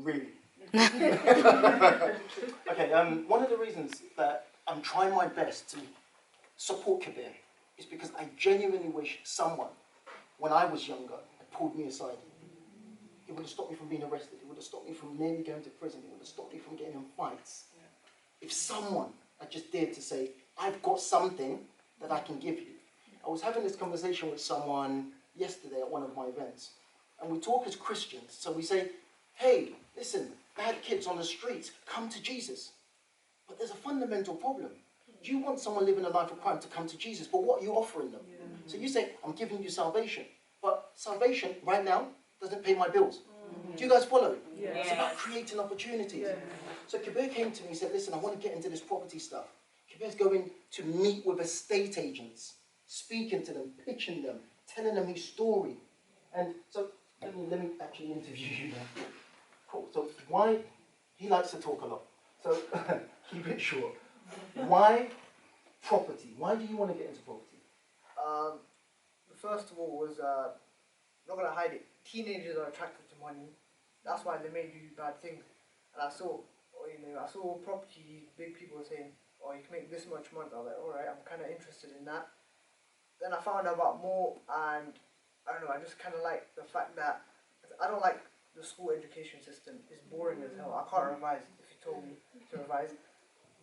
Really? Okay, one of the reasons that I'm trying my best to support Kabir is because I genuinely wish someone, when I was younger, had pulled me aside. It would have stopped me from being arrested. It would have stopped me from nearly going to prison. It would have stopped me from getting in fights. Yeah. If someone had just dared to say, I've got something that I can give you. I was having this conversation with someone yesterday at one of my events. And we talk as Christians. So we say, hey, listen, bad kids on the streets, come to Jesus. But there's a fundamental problem. You want someone living a life of crime to come to Jesus, but what are you offering them? Yeah. So you say, I'm giving you salvation. But salvation, right now, doesn't pay my bills. Do you guys follow? Yeah. It's about creating opportunities. Yeah. So Kabir came to me and said, listen, I want to get into this property stuff. Kabir's going to meet with estate agents, speaking to them, pitching them, telling them his story. And so, let me actually interview you now. Cool. So why, he likes to talk a lot. So keep it short. Why property? Why do you want to get into property? First of all was, not going to hide it, teenagers are attracted to money. That's why they may do bad things. And I saw property, big people were saying, oh, you can make this much money. I was like, alright, I'm kind of interested in that. Then I found out about more, and I don't know, I just kind of like the fact that I don't like the school education system. It's boring as hell. I can't revise if you told me to revise.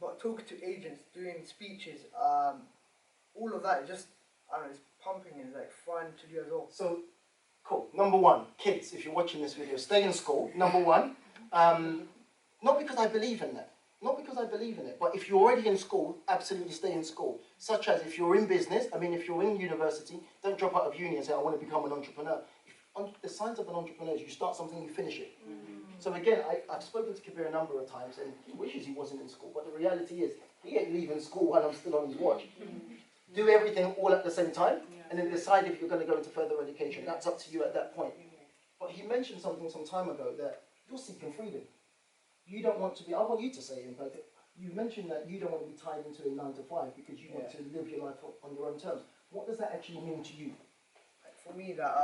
But talking to agents, doing speeches, all of that, just, I don't know, it's pumping, it's like fun to do as well. So, cool. Number one, kids, if you're watching this video, stay in school. Number one, not because I believe in that. Not because I believe in it, but if you're already in school, absolutely stay in school. Such as if you're in business, if you're in university, don't drop out of uni and say, I want to become an entrepreneur. The signs of an entrepreneur is you start something, you finish it. So again, I've spoken to Kabir a number of times, and he wishes he wasn't in school, but the reality is, he ain't leaving school while I'm still on his watch. Do everything all at the same time, and then decide if you're going to go into further education. That's up to you at that point. But he mentioned something some time ago, that you're seeking freedom. You don't want to be, I want you to say it, in fact, you mentioned that you don't want to be tied into a 9 to 5 because you want to live your life on your own terms. What does that actually mean to you? For me, that,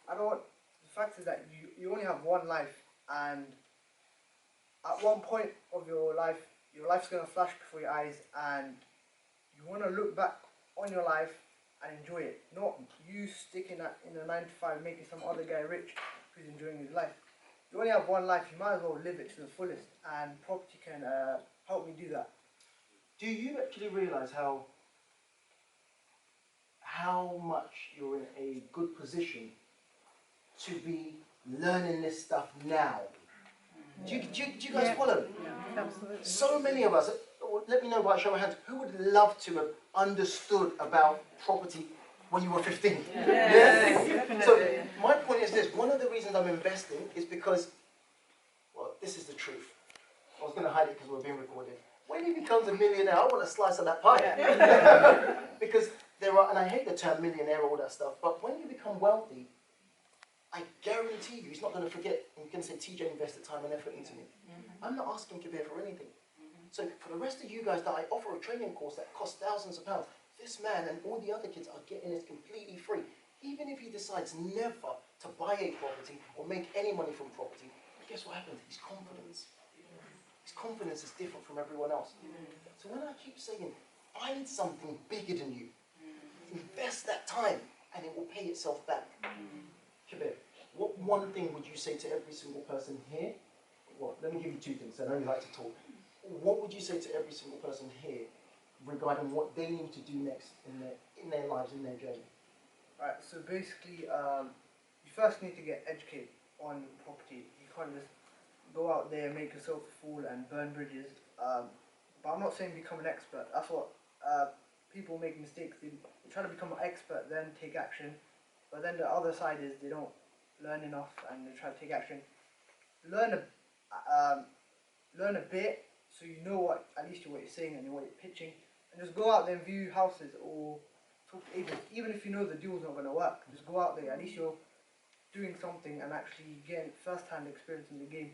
I don't want, the fact is that you only have one life, and at one point of your life's going to flash before your eyes, and you want to look back on your life and enjoy it. Not you sticking in a 9 to 5 making some other guy rich who's enjoying his life. You only have one life, you might as well live it to the fullest, and property can help me do that. Do you actually realise how much you're in a good position to be learning this stuff now? Do you guys follow? Yeah, absolutely. So many of us, let me know by a show of hands, who would love to have understood about property when you were 15? Yeah? So my point is this, one of the reasons I'm investing is because, well, this is the truth. I was going to hide it because we're being recorded. When he becomes a millionaire, I want a slice of that pie. Because there are, and I hate the term millionaire, all that stuff, but when you become wealthy, I guarantee you, he's not going to forget, and he's going to say, TJ invested time and effort into me. I'm not asking Kabir for anything. So for the rest of you guys that I offer a training course that costs thousands of pounds, this man and all the other kids are getting this completely free. Even if he decides never to buy a property or make any money from property, guess what happens? His confidence. His confidence is different from everyone else. So when I keep saying, find something bigger than you, invest that time, and it will pay itself back. Kabir, what one thing would you say to every single person here? Well, let me give you two things, I know you like to talk. What would you say to every single person here regarding what they need to do next in their lives, in their journey? Right, so basically, you first need to get educated on property. You can't just go out there, make yourself a fool and burn bridges. But I'm not saying become an expert. That's what people make mistakes. They try to become an expert, then take action. But then the other side is they don't learn enough and they try to take action. Learn a bit, so you know at least what you're saying and what you're pitching, and just go out there and view houses or talk to agents. Even if you know the deal's not going to work, just go out there. At least you're doing something and actually getting first-hand experience in the game.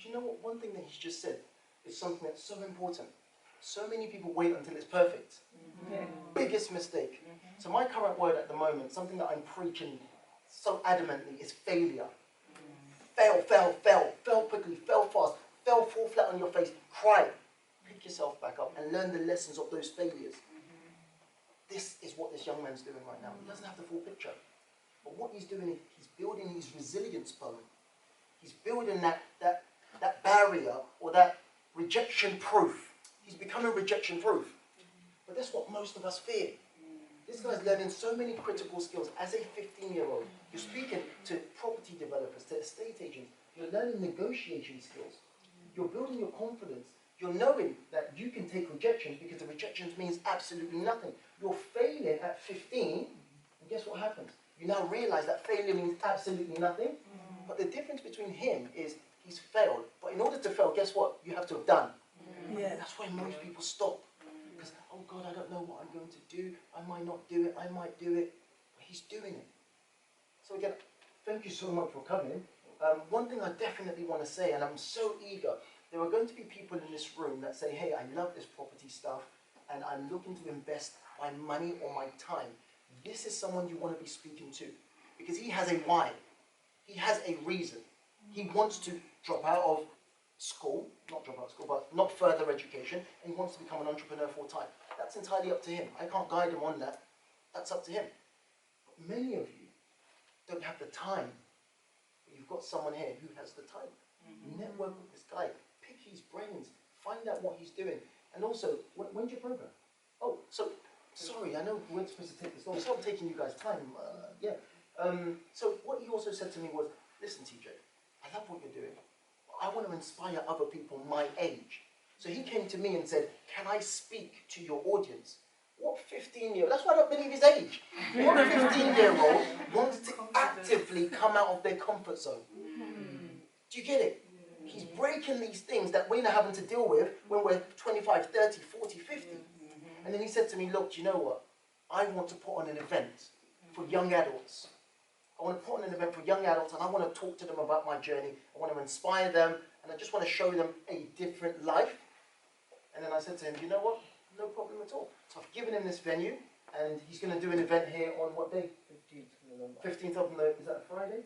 Do you know what? One thing that he's just said is something that's so important. So many people wait until it's perfect. Biggest mistake. So my current word at the moment, something that I'm preaching so adamantly, is failure. fail quickly, fail fast, fall flat on your face, cry, pick yourself back up and learn the lessons of those failures. This is what this young man's doing right now. He doesn't have the full picture. But what he's doing is he's building his resilience bone. He's building that barrier or that rejection proof. He's becoming rejection proof. But that's what most of us fear. This guy's learning so many critical skills as a 15-year-old. You're speaking to property developers, to estate agents. You're learning negotiation skills. You're building your confidence. You're knowing that you can take rejections because the rejections means absolutely nothing. You're failing at 15, and guess what happens? You now realize that failure means absolutely nothing. But the difference between him is he's failed. But in order to fail, guess what? You have to have done. Yeah. That's why most people stop. Because, oh God, I don't know what I'm going to do. I might not do it. I might do it. But he's doing it. So again, thank you so much for coming. One thing I definitely want to say, and I'm so eager, there are going to be people in this room that say, hey, I love this property stuff, and I'm looking to invest my money or my time. This is someone you want to be speaking to. Because he has a why. He has a reason. He wants to drop out of school, not drop out of school, but not further education, and he wants to become an entrepreneur full time. That's entirely up to him. I can't guide him on that. That's up to him. But many of you don't have the time. But you've got someone here who has the time. Network with this guy. Pick his brains. Find out what he's doing. And also, when's your program? Oh, so, sorry, I know we weren't supposed to take this long, so I'm taking you guys' time. So what he also said to me was, listen, TJ, I love what you're doing. I want to inspire other people my age. So he came to me and said, can I speak to your audience? What 15-year-old, that's why I don't believe his age. What 15-year-old wants to actively come out of their comfort zone? Do you get it? He's breaking these things that we're now having to deal with when we're 25, 30, 40, 50. And then he said to me, look, do you know what? I want to put on an event for young adults. I want to put on an event for young adults, and I want to talk to them about my journey. I want to inspire them, and I just want to show them a different life. And then I said to him, you know what? No problem at all. So I've given him this venue, and he's going to do an event here on what day? 15th of November. 15th of November. Is that a Friday?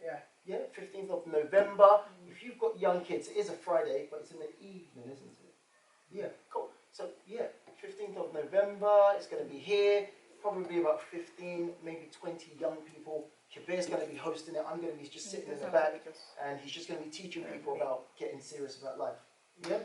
Yeah. Yeah, 15th of November. If you've got young kids, it is a Friday, but it's in the evening, isn't it? Yeah, cool. So, yeah, 15th of November, it's going to be here. Probably about 15, maybe 20 young people. Kabir's going to be hosting it. I'm going to be just sitting in the back, and he's just going to be teaching people about getting serious about life. Yeah?